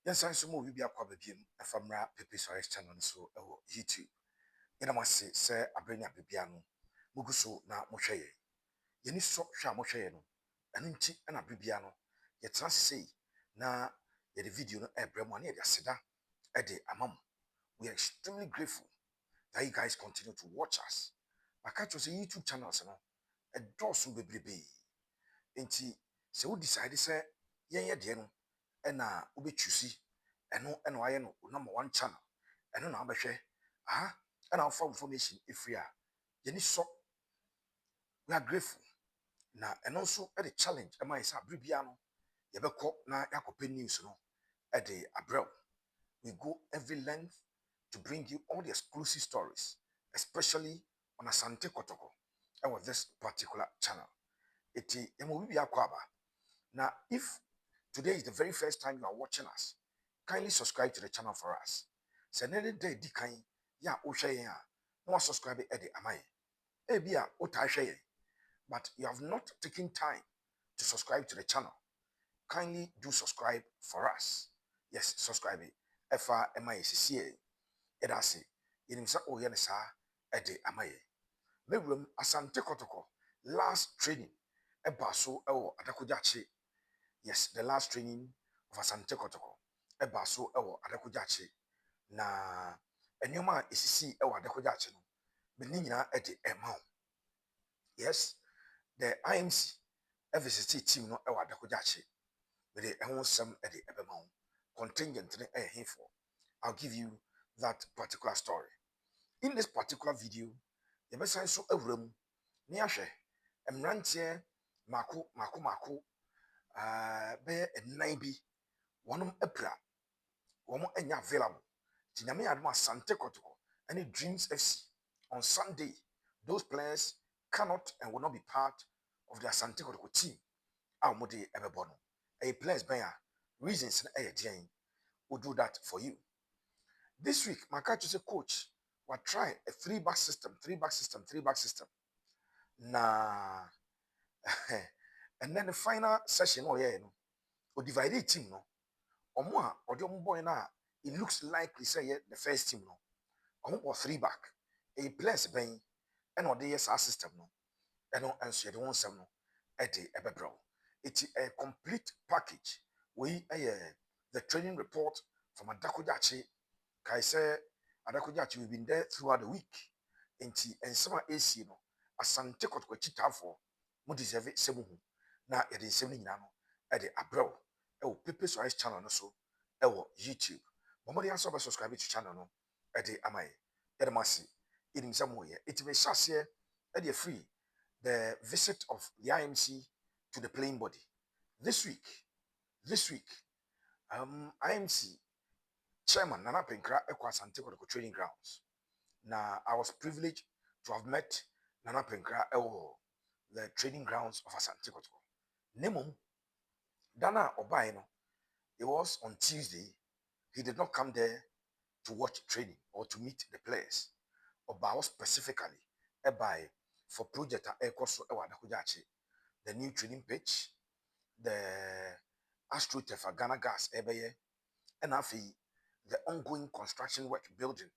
Yes, I saw movie be a quabim, a famra, Pepe Soares channel, so YouTube. In a massy, say, a bring up Bibiano, Muguso, na Moshe. Yenny so sha Moshe, and in tea and a Bibiano. Yet, say, na, yet the video, a bremone, a seda, a day, a mum. We are extremely grateful that you guys continue to watch us. I catch us a YouTube channel, so a door soon be. Enti sɛ wo decide sɛ yɛnyɛ deɛ no ɛna wobɛchusi ɛno wayɛ no number one channel ɛno na wabɛhwɛ ɛna wofa information ɛfiri a yɛni sɔ we are grateful na ɛno nso ɛde challenge ɛma yɛ sɛ abere biara no yɛbɛkɔ na yɛakɔpɛ news no ɛde abrɛw. We go every length to bring you all the exclusive stories, especially on Asante Kotoko ɛwɔ this particular channel. Eti ɛmo bibi akɔ aba. Now, if today is the very first time you are watching us, kindly subscribe to the channel for us. Send any day di kan ya o hwe yen a no subscribe e de amaye. E bia o ta hwe yen, but you have not taken time to subscribe to the channel. Kindly do subscribe for us. Yes, subscribe. Efa amaye sisi e da se. Yenim sa o ye ne sa e de amaye. Mewrum Asante Kotoko last training e ba so e wo Adakojachi. Yes, the last training of Asante Kotoko. Eba so ewo Adekojachi. Na enyoma esisi ewo Adekojachi no. Be ni nyina e de ema. Yes, the IMC FCC team no ewo Adekojachi. Be de ehun sem e de ebema. Contingent ne e hinfo. I'll give you that particular story. In this particular video, you besan so ewram ni ahwe emrantie mako be nnan bi wonum apra womo enya available tinyame adoma Asante Kotoko any Dreams FC on Sunday. Those players cannot and will not be part of the Asante Kotoko team. Mode ebebo no a players ben reasons na e will do that for you. This week my coach is a coach will try a three-back system na and then the final session no divide the team no omo or the boy na it looks likely say the first team no omo or three back a place ben and or the yes system no and so the one sem no e de ebebro it's a complete package we the training report from Adakojachi kai say Adakojachi we've been there throughout the week enti ensema AC no Asante Kotoko chitafo mo deserve semu na ye de nsem nyina no e de abro ewo Pepe Soares channel no so ewo YouTube. Momodi aso be subscribe to channel no e de amaye. E de masi inim samoye. It may share e de free the visit of the IMC to the playing body. This week IMC chairman Nana Apinkra ekwa Asante Kotoko training grounds. Now I was privileged to have met Nana Apinkra ewo the training grounds of Asante Kotoko. Nemum Dana Obaino, it was on Tuesday. He did not come there to watch training or to meet the players. Oba specifically by for project the new training pitch, the AstroTurf Ghana Gas and the ongoing construction work building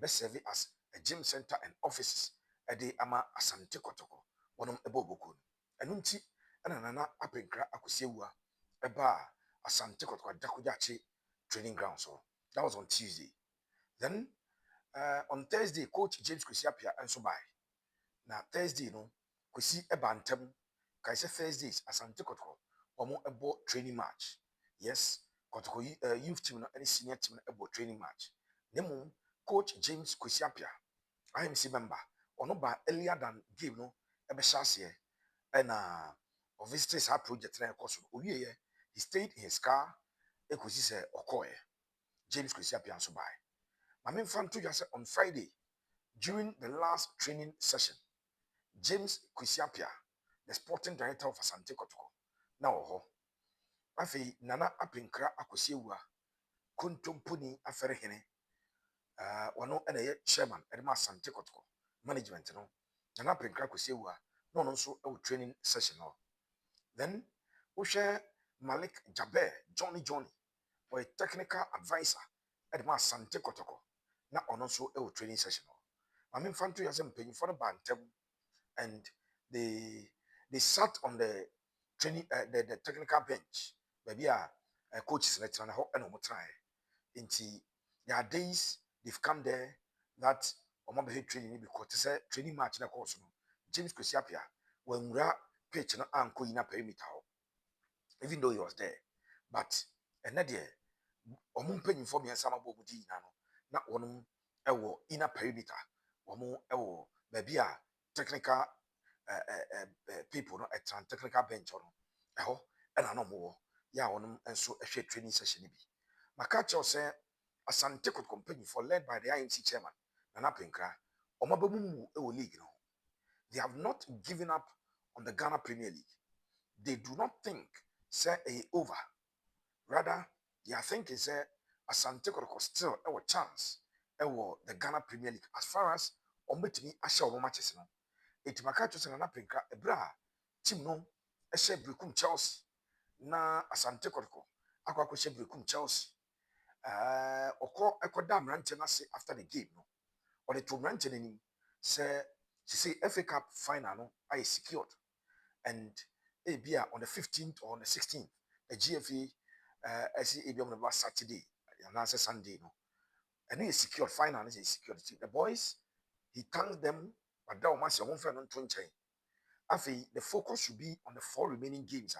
serve as a gym center and offices ama Asante Kotoko one ebobokun enunti na Nana Apinkra akusiewa eba Asante Kotoko Adakojachi training ground. So that was on Tuesday. Then on Thursday coach James Kwasi Appiah and so by na Thursday no Kwasi eba ntem kai say Thursdays Asante Kotoko omo ebo training match. Yes, Kotoko youth team no any senior team no ebo training match. Nemu coach James Kwasi Appiah IMC member ono ba earlier than game no ebe shase and visited our project na ekoso owie he stayed in his car ekosi say okoye James Kwasi Appiah so by mame fan to just on Friday during the last training session James Kwasi Appiah the sporting director of Asante Kotoko na oho afi Nana Apinkra akosiewa kontomponi afere hene wano ena ye chairman edema Asante Kotoko management no Nana Apinkra akosiewa no nso e training session no. Then we share Malik Jaber, Johnny. or technical advisor at my Asante Kotoko. Now on also a training session. I mean fan to yasem paying for the bantam and they they sat on the training the technical bench. Maybe coaches let's run and try. Inti there are days they've come there that omo be training because to say training match na course no. James Kwasi Appiah when we are pitch no anko ina perimeter even though he was there. But and there ɔmo mpanyinfoɔ mmiɛnsa ma bɔ ɔmo di nyina no na wɔn ɛwɔ inner perimeter wɔn ɛwɔ baabi a technical people no ɛtran technical bench no ɛhɔ ɛna na ɔmo wɔ yɛ a wɔn nso ɛhwɛ training session no bi maka kyerɛw sɛ Asante Kotoko mpanyinfoɔ led by the IMC chairman Nana Apinkra ɔmo abɛmumu ɛwɔ league no they have not given up on the Ghana Premier League they do not think say a over rather they are thinking say Asante Kotoko still a chance the Ghana Premier League as far as ombetimi ahye omo matches no etimaka to say na Apinkra ebra team no ehye brekum Chelsea na Asante Kotoko akwa hye brekum Chelsea okọ ekoda mrante na se after the game no or the two mrante nani say she say FA Cup final no I secured and ebia on the 15th or on the 16th the GFA as ebia on the last Saturday and last Sunday no and he secured finance is secured the boys he thanked them but that was your own friend on 20 afi the focus should be on the 4 remaining games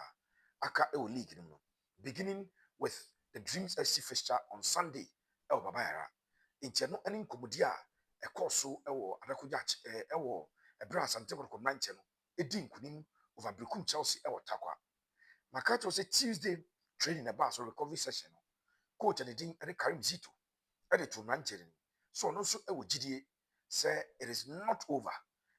aka e league no beginning with the Dreams FC fixture on Sunday e babayara ntia no ani nkomodi a e course so e wo adakoja e wo e bra Asante Kotoko nanche no e di nkunim over Brekum Chelsea e wo takwa makato say Tuesday training about so recovery session no coach and the din e Karim Zito e to nanche so no so e wo gidie say it is not over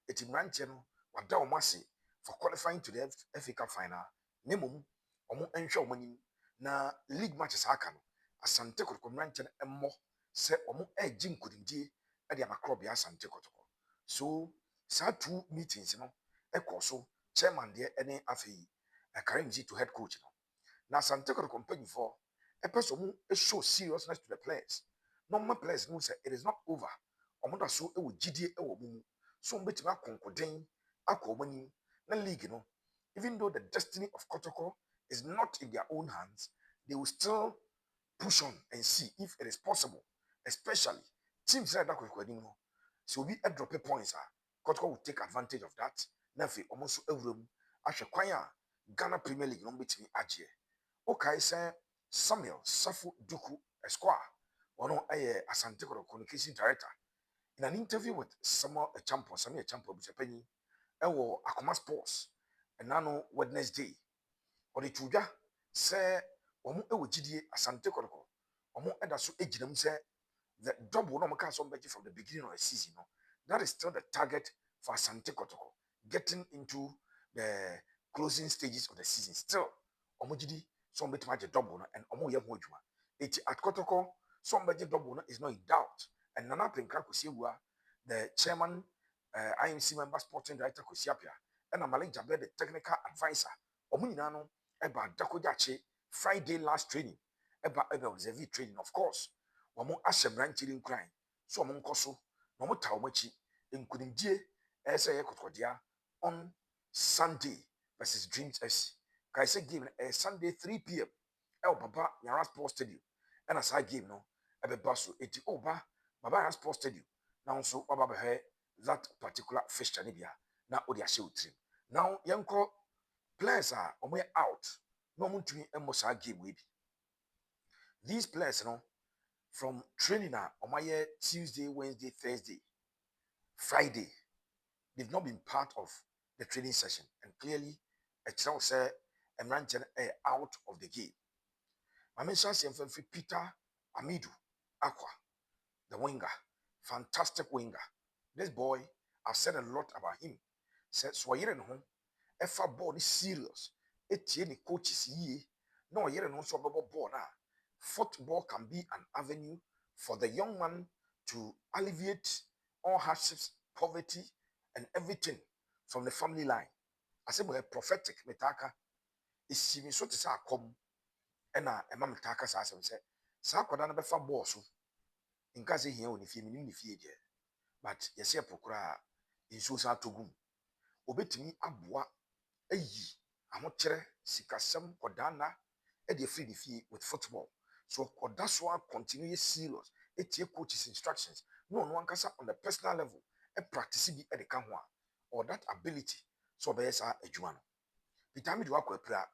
it nanche no wada o mase for qualifying to the FA Cup final nemum omo enhwe omanim na league matches aka no Asante Kotoko nanche emmo say omo egi nkudindie e de amakro bia Asante Kotoko so sa two meetings no e so chairman de ene afei Karim Zito head coach no na Asante Kotoko company for a person who show seriousness to the players normal players know say it is not over omo so e wo gidie e wo mumu so mbetima konkoden akomani na league no even though the destiny of Kotoko is not in their own hands they will still push on and see if it is possible especially teams like that no so we drop points Kotoko will take advantage of that na fe omo so awuram ahwe kwan a Ghana Premier League no betimi agye okay say Samuel Safu Duku Esquire ono Asante Kotoko communication director in an interview with Samuel Champo Bisepenyi ewo Akoma Sports and nano Wednesday or the tuja say omo ewo gidie Asante Kotoko omo eda so ejinam say the double no maka some from the beginning of the season no that is still the target for Asante Kotoko getting into the closing stages of the season still omo gidi somebody match double no and omo ye ho adwuma it at Kotoko somebody double no is not in doubt and Nana Apinkra Kosiewa the chairman IMC member sporting director Kwasi Appiah and Malik Jaber the technical advisor omo nyina no eba dakojache Friday last training eba observe training of course omo ahyɛ mmeranteɛ nkran so omo nkɔ so na omo ta omo akyi nkudimdie ɛsɛ yɛ kɔtɔkɔdea on Sunday versus Dreams FC kai sɛ game Sunday 3 p.m. Baba Yara Sports Stadium ɛna saa game no ɛbɛba so eti ba Baba Yara Sports Stadium now nso ɔba bɛhwɛ that particular fixture ne bia na ɔde ahyɛ otrim now yɛnkɔ players omo yɛ out na omo ntumi mmɔ saa game we bi these players no from training on my Tuesday, Wednesday, Thursday, Friday, they've not been part of the training session. And clearly, a child say a man out of the game. I mentioned Peter Amidu Aqua, the winger, fantastic winger. This boy, I've said a lot about him. Said Swayere no efa ball is serious. Etie ni coaches ye. No yere no so ball na. Football can be an avenue for the young man to alleviate all hardships, poverty, and everything from the family line. I say, well, prophetic metaka is so to say, come ɛna ɛma me taa ka saa asɛm sɛ saa akwadaa no bɛfa bɔɔl so nka sɛ hia wɔ ne fie menim ne fie deɛ but yɛsɛ ɛpo koraa nsuo san atɔ gum obɛtumi aboa ayi ahokyerɛ sikasɛm kɔdaana ɛde afiri ne fie with football so ɔda so a continue yɛ serious ɛtie coaches instructions na ɔno ankasa on the personal level practice bi ɛde ka ho a or that ability so ɔbɛyɛ saa adwuma no peter mi de wakɔ apira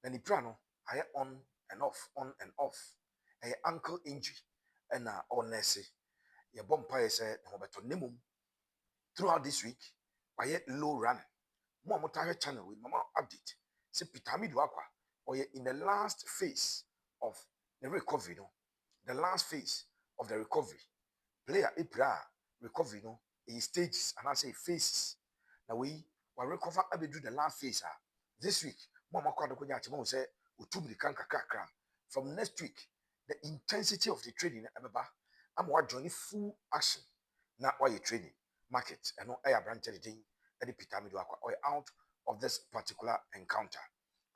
na ne pira no ayɛ on and off ɛyɛ ankle injury ɛna ɔnɛɛse yɛbɔ mpaeɛ sɛ ne ho bɛtɔ ne mom throughout this week wayɛ low running mo a motahwɛ channel with mama update sɛ peter mi de wakɔ ɔyɛ in the last phase of the recovery no the last phase of the recovery player apira recovery no in stages and I say phases na we recover abɛduru the last phase this week mo a makɔ adekonya akyɛ mo sɛ otu mirika nkakrakra from next week the intensity of the training ɛbɛba ama wajoin full action na wayɛ training market ɛno ɛyɛ aberante de den ɛde peter mi de wakɔ ɔyɛ out of this particular encounter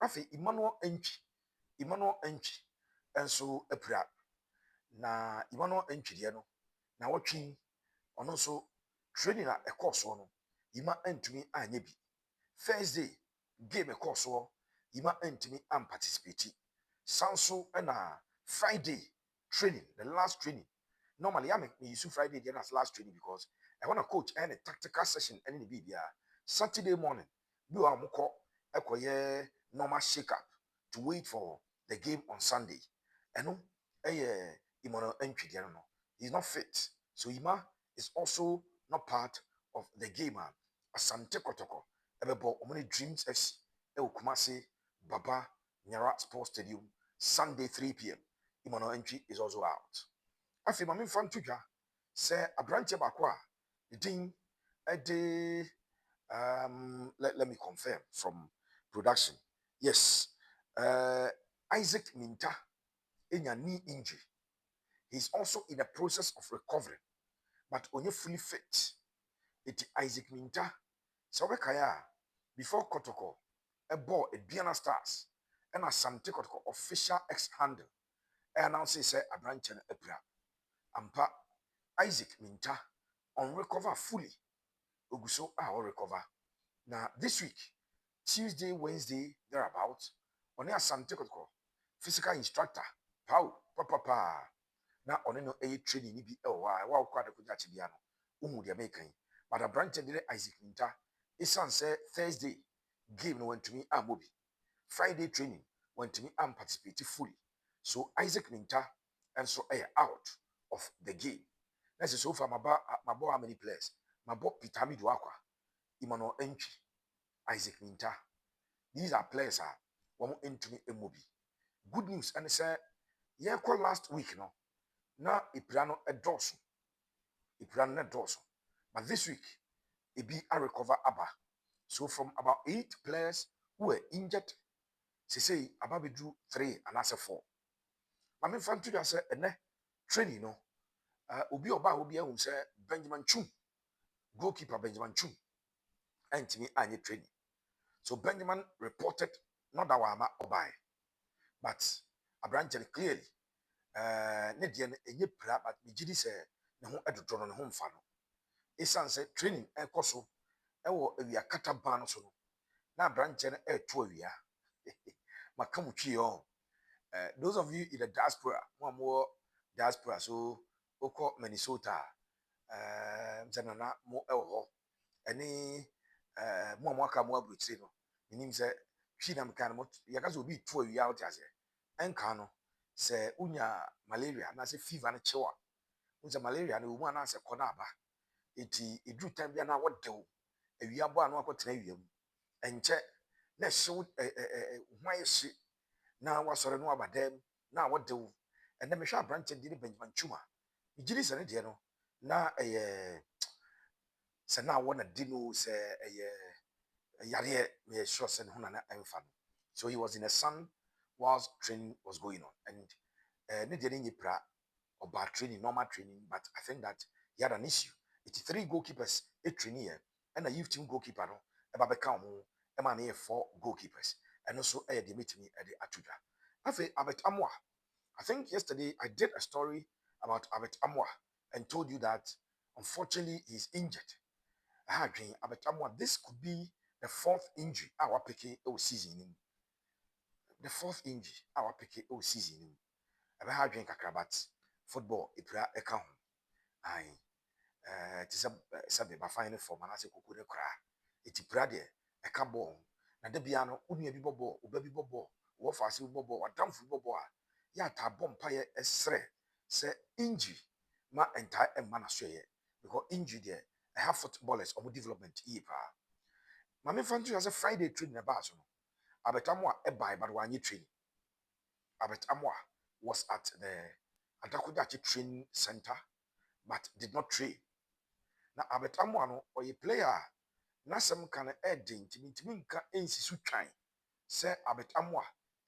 afei emmanuel entwi nso apira na emmanuel entwi deɛ no na wɔtwe ɔno nso training a ɛkɔɔ soɔ no yima ntumi anyɛ bi thursday game ɛkɔɔ soɔ yima ntumi amparticipate sanso ɛna friday training the last training normally me use friday deɛ as last training because I want a coach and a tactical session ɛne ne biribiara saturday morning bi wɔ a mokɔ ɛkɔyɛ normal shake up to wait for the game on sunday ɛno ɛyɛ Emmanuel entwi deɛ no he's not fit so Ima is also not part of the game. Asante Kotoko, Ebebo, Omani Dreams FC, Kumasi, Baba, Nyara Sports Stadium, Sunday 3 p.m. Emmanuel entry is also out. I feel my fan tuja say a branch of aqua. The thing a day let me confirm from production. Yes, Isaac Minta in a knee injury. He's also in the process of recovery. But only fully fit. It Isaac Minta. So kaya before Kotoko, a ball a Diana Stars, and Asante Kotoko official X handle. I announce say a branch and Appiah. Ampa Isaac Minta on recover fully. Uguso will recover. Now this week, Tuesday, Wednesday, thereabout, on Asante Kotoko, physical instructor, papa. Na ɔne no ɛyɛ training ni bi ɛwɔ hɔ a ɛwɔ akɔ adekogya akyi bia no uhu deɛ meka yi but aberante de Isaac Minta ɛsiane sɛ Thursday game no wantumi ammɔ bi Friday training wantumi amparticipate fully so Isaac Minta nso ɛyɛ out of the game na sɛ so far mabɔ how many players mabɔ Peter Midu Akwa Emmanuel Entwi Isaac Minta these are players a wɔn ntumi mmɔ bi good news ɛne sɛ yɛkɔ last week no na Iprano edoso. But this week, Ebi a recover Abba. So from about 8 players who were injured, say Abba drew 3 and answer 4. I mean, fan to say, training, no. Obi Oba Obi who say Benjamin Chum, goalkeeper Benjamin Chum, and to me, I need training. So Benjamin reported not that Wama Obai, but a branch clearly. Ne deɛ no ɛnyɛ pra but megye sɛ ne ho ɛdodɔ no ne ho mfa no ɛsiane sɛ training ɛkɔ so ɛwɔ awia kata ban no so no na aberanteɛ no ɛɛto awia maka mu twie ɔ those of you in the diaspora mo a mowɔ diaspora so wokɔ Minnesota sɛ nana mo ɛwɔ hɔ ɛne mo a mo aka mo aburokyire no menim sɛ twi na meka no yɛka sɛ obi to awia wote aseɛ ɛnka no sɛ unya malaria na sɛ fever no kyew a unsa malaria no wo na sɛ kɔ na aba eti edru time bia na wɔdew awia bɔ a na akɔtena awia mu ɛnkyɛ na hyew hwan hye na wasɔre no abadam na wɔdew ɛnna mehwɛ aberante de ne Benjamin Chuma egyiri sɛ ne deɛ no na ɛyɛ sɛ na wɔ na di no sɛ ɛyɛ yareɛ me sure sɛ ne ho na ɛmfa no so he was in the sun whilst training was going on and ne deɛ ne nyɛ pra about training normal training but I think that he had an issue. It's 3 goalkeepers a training here and a youth team goalkeeper no eba bɛka ɔmo ɛma ne yɛ 4 goalkeepers and also ɛyɛ deɛ metumi ɛde atoga Afe Abet Amwa. I think yesterday I did a story about Abet Amwa and told you that unfortunately he's injured. Abet Amwa, this could be the fourth injury our picking season. The fourth injury our picking season. Abet Kakrabat football ipra eka ho. Aye. It is a baby fine for Manase Kuku cry. It's brade a ball. Na de biano, uni bi bobo, ubabi bobo, wafasi bobo, or damn bobo. Ya ta bompire esre, say injury, ma entire and manasway. Because injury there, I have footballers or development. Epa. Mammy Fantu has a Friday training a basso. Abetamwa a buy but one year training. Abetamwa was at the Adakudachi training center but did not train. Na Abetamwa no or a player. Na some kind of adding to me nka ensisu twan say Abetamwa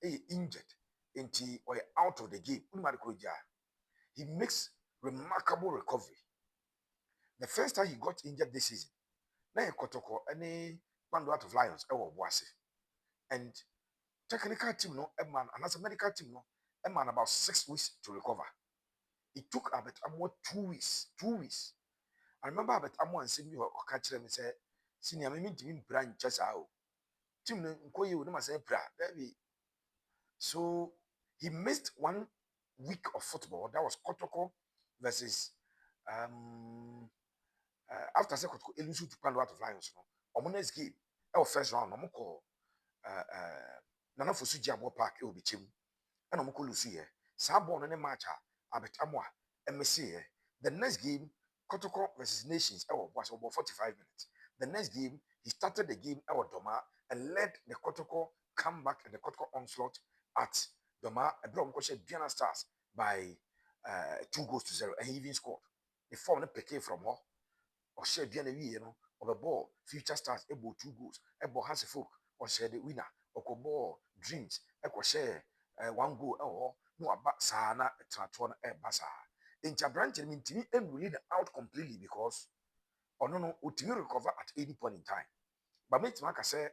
injured enti or out of the game. He makes remarkable recovery. The first time he got injured this season, na Kotoko any Pando out of Lions Boise. And technical team no a man and as a medical team no a man about 6 weeks to recover. It took Abetamwa 2 weeks. 2 weeks. I remember Abetamwa and send me or catch them and say, Senior, I mean to me brand just out. Team Nkoye would never say baby. So he missed 1 week of football. That was Kotoko versus after Kotoko elusu to Pando out of Lions. No, next game, our first round, no call Nana Fosu Jabo Park, it will be chim. And I'm call here. Sabon and a match, Abetamwa, MSC. The next game, Kotoko versus Nations, was about 45 minutes. The next game, he started the game, Doma, and led the Kotoko comeback and the Kotoko onslaught at Doma, a Brom Diana Stars by 2-0, and he even scored. He formed a PK from her, or shared Diana, of a ball, Future Stars, able 2 goals, able Hansi Folk, or share the winner, or ball, dreams, echo share 1 goal, or no about Sana, a Tratona, a Bassa. In Chabranch, mean to me, and we out completely because, or no, ultimately recover at any point in time. But make Maka say,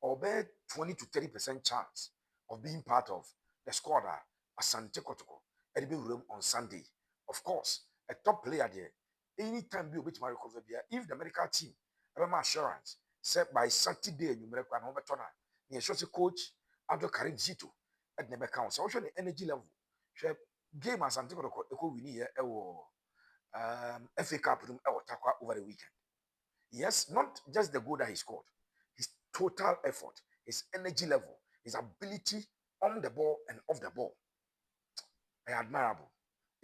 or bet 20 to 30% chance of being part of the squad at Asante Kotoko at the room on Sunday. Of course, a top player there. Anytime you beat my recovery, if the medical team have my assurance, set by Saturday, you may require no better. You should coach Abdul Karim Zito at never counts. So, the energy level. Game as Asante Kotoko, Eko Winnie, FA Cup room, over the weekend. Yes, not just the goal that he scored, his total effort, his energy level, his ability on the ball and off the ball. Admirable.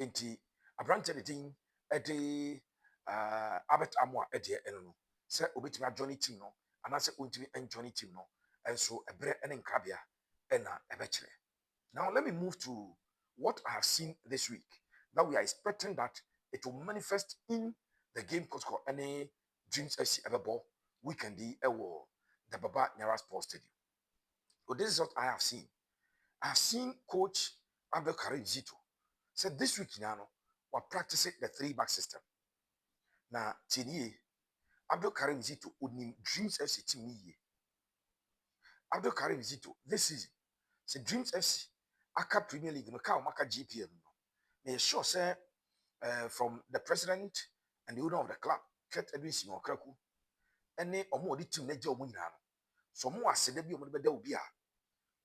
Inti Abrante the team at the Albert Amwa at the Eno. Say Obitima Johnny team no, and I say Untimi and Johnny team no, and so a bread and crabia and a bachelor. Now let me move to what I have seen this week. That we are expecting that it will manifest in the game called any Dreams FC ever ball weekend the Baba Nyara Sports Stadium. So this is what I have seen. I have seen Coach Abdul Karim Zito said this week now we're practicing the 3-back system. Now Tini Abdul Karim Zito would name Dreams FC team ye. Abdul Karim Zito this season say Dreams FC Aka Premier League no ka Maka GPL no. They sure say from the president and the owner of the club, Kurt Edwin Simon Kraku, any or the team nejo munina. So more said be omo beda obi a.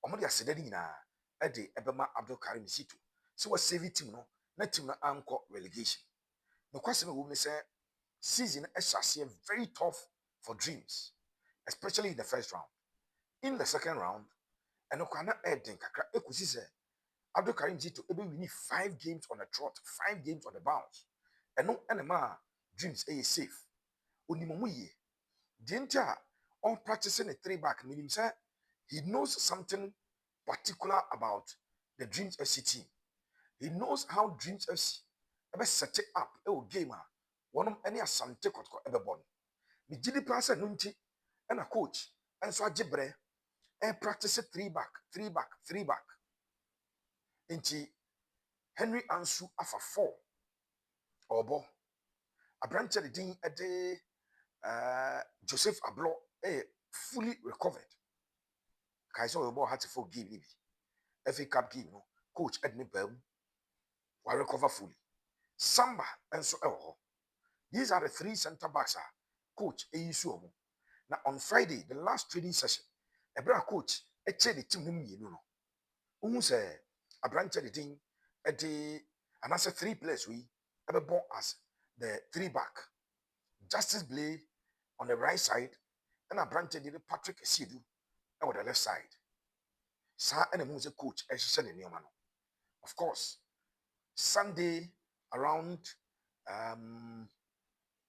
Omo de asede ni na e de ebema Abdul Karim Zito. So was save team no, na team na anko relegation. The question we say season is very tough for Dreams, especially in the first round. In the second round, and okana Eden kakra ekusi say Abdul Karim Zito ebe we need 5 games on the trot, 5 games on the bounce. And no enema Dreams safe. Onimomu ye. The on practicing a 3-back meaning say he knows something particular about the Dreams FC team. He knows how Dreams FC ever set it up a game one of any Asante Kotoko ever born. Me gidi plaza nunti and a coach and so ajibre and practice a 3-back, 3-back, 3-back. Inti Henry Ansu afa 4 obo a branch of the ding a day Joseph Ablo fully recovered. Kaiso Obo had to forgive me. FA Cup game no coach Edney Bam will recover fully. Samba and so these are the three center backs coach Eyisuomo. Now on Friday, the last training session, a brother coach the team no. Who say a branch the team at the and as a three players we ever born as the three back. Justice Blay on the right side, and a branch the Patrick Esidu on the left side. Sir and a coach and in Newman. Of course, Sunday around um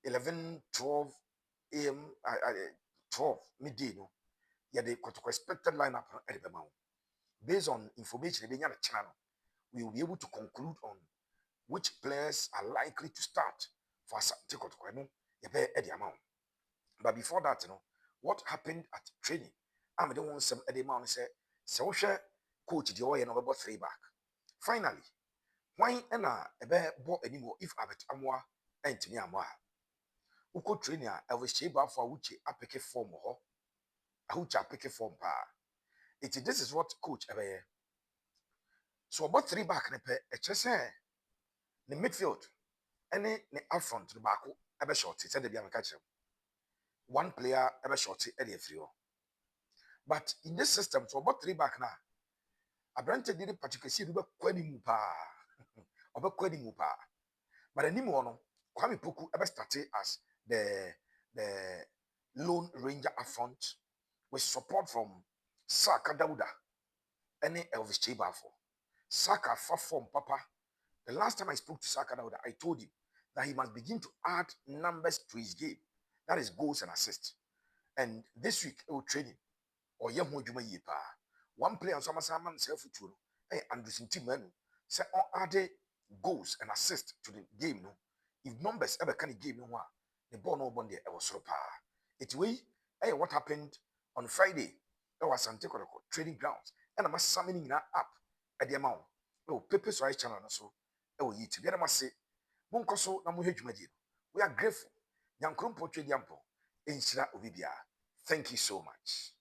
11, 12 a.m. 12 midday no. Yeah, the Kotoko expected lineup at the moment. Based on information in the channel, we will be able to conclude on which players are likely to start for Asante Kotoko. At the amount. But before that, what happened at training? I'm the one some at the amount say, so coach the way about three back. Finally, why a bear bought anymore if Abet Amwa and Tini Amwa? Uko training I was sheba for which I pick a form or which I pick a form pa. This is what coach ever. So about three back a chess the midfield any the up front the back ever short said the catch one player ever short any free. But in this system so about three back now I granted did particularly see the queni mupa or queni mupa. But anymore no Kwame Poku ever started as the lone ranger up front with support from Saka Dauda and Elvis Chibafo. Saka far from Papa. The last time I spoke to Saka Dauda, I told him that he must begin to add numbers to his game. That is goals and assists. And this week, he will training or Yamu Juma Yipa. One player on Samasaman self to Anderson Timanu say on add goals and assists to the game. No, if numbers ever can game no one, the ball no one there was so pa. It way, hey, what happened on Friday? That was Asante Kotoko training grounds, and I'm summoning that up at the amount. Oh, Pepe's right channel so. Oh, you together must say, Monkoso na muhejumadi. We are grateful. Yankrum poche diampo. Inshira ubibia. Thank you so much.